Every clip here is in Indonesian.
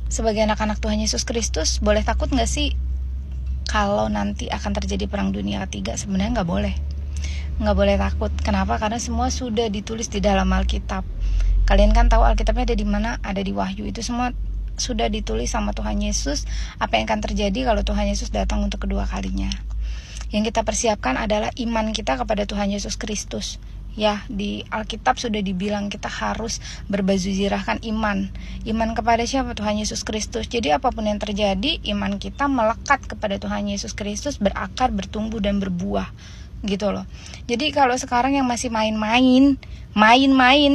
sebagai anak-anak Tuhan Yesus Kristus, boleh takut gak sih kalau nanti akan terjadi perang dunia ketiga? Sebenarnya gak boleh. Gak boleh takut. Kenapa? Karena semua sudah ditulis di dalam Alkitab. Kalian kan tahu Alkitabnya ada di mana? Ada di Wahyu. Itu semua sudah ditulis sama Tuhan Yesus, apa yang akan terjadi kalau Tuhan Yesus datang untuk kedua kalinya. Yang kita persiapkan adalah iman kita kepada Tuhan Yesus Kristus. Ya, di Alkitab sudah dibilang kita harus berbazuzirahkan iman. Iman kepada siapa? Tuhan Yesus Kristus. Jadi apapun yang terjadi, iman kita melekat kepada Tuhan Yesus Kristus, berakar, bertumbuh, dan berbuah. Gitu loh. Jadi kalau sekarang yang masih main-main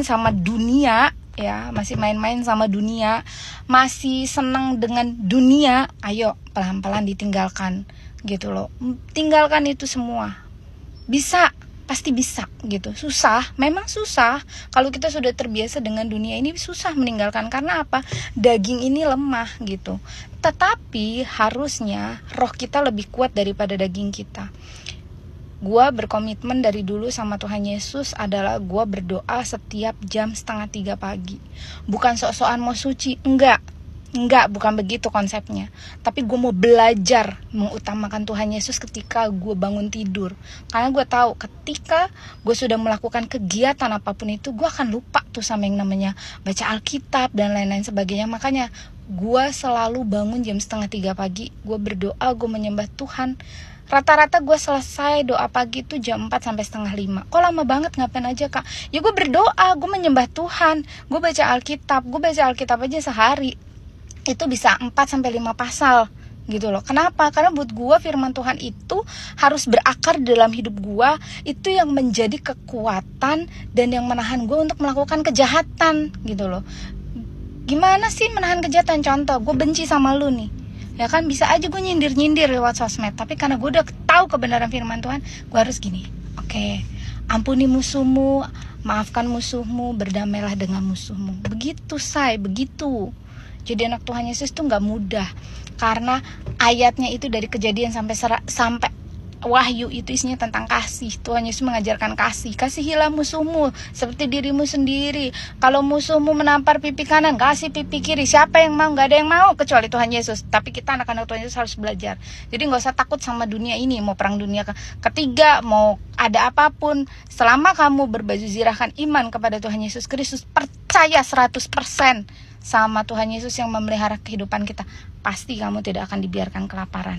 sama dunia, ya, masih main-main sama dunia, masih senang dengan dunia, ayo pelan-pelan ditinggalkan gitu loh. Tinggalkan itu semua. Bisa, pasti bisa gitu. Susah, memang susah. Kalau kita sudah terbiasa dengan dunia ini, susah meninggalkan. Karena apa? Daging ini lemah gitu. Tetapi harusnya roh kita lebih kuat daripada daging kita. Gua berkomitmen dari dulu sama Tuhan Yesus adalah gua berdoa setiap jam 2:30 pagi. Bukan sok-sokan mau suci, enggak, bukan begitu konsepnya. Tapi gue mau belajar mengutamakan Tuhan Yesus ketika gue bangun tidur. Karena gue tahu ketika gue sudah melakukan kegiatan apapun itu, gue akan lupa tuh sama yang namanya baca Alkitab dan lain-lain sebagainya. Makanya gue selalu bangun jam 2:30 pagi. Gue berdoa, gue menyembah Tuhan. Rata-rata gue selesai doa pagi itu jam 4 sampai 4:30. Kok lama banget, ngapain aja kak? Ya gue berdoa, gue menyembah Tuhan, gue baca Alkitab. Gue baca Alkitab aja sehari itu bisa 4 sampai 5 pasal gitu loh. Kenapa? Karena buat gue firman Tuhan itu harus berakar dalam hidup gue. Itu yang menjadi kekuatan dan yang menahan gue untuk melakukan kejahatan gitu loh. Gimana sih menahan kejahatan? Contoh, gue benci sama lu nih, ya kan bisa aja gue nyindir lewat sosmed. Tapi karena gue udah tahu kebenaran firman Tuhan, gue harus gini. Oke, ampuni musuhmu, maafkan musuhmu, berdamailah dengan musuhmu. Begitu say, begitu. Jadi anak Tuhan Yesus tuh gak mudah. Karena ayatnya itu dari Kejadian sampai Wahyu itu isinya tentang kasih. Tuhan Yesus mengajarkan kasih. Kasihilah musuhmu seperti dirimu sendiri. Kalau musuhmu menampar pipi kanan, kasih pipi kiri. Siapa yang mau? Gak ada yang mau kecuali Tuhan Yesus. Tapi kita anak-anak Tuhan Yesus harus belajar. Jadi gak usah takut sama dunia ini. Mau perang dunia ketiga, mau ada apapun, selama kamu berbazuzirahkan iman kepada Tuhan Yesus Kristus, percaya 100% sama Tuhan Yesus yang memelihara kehidupan kita, pasti kamu tidak akan dibiarkan kelaparan.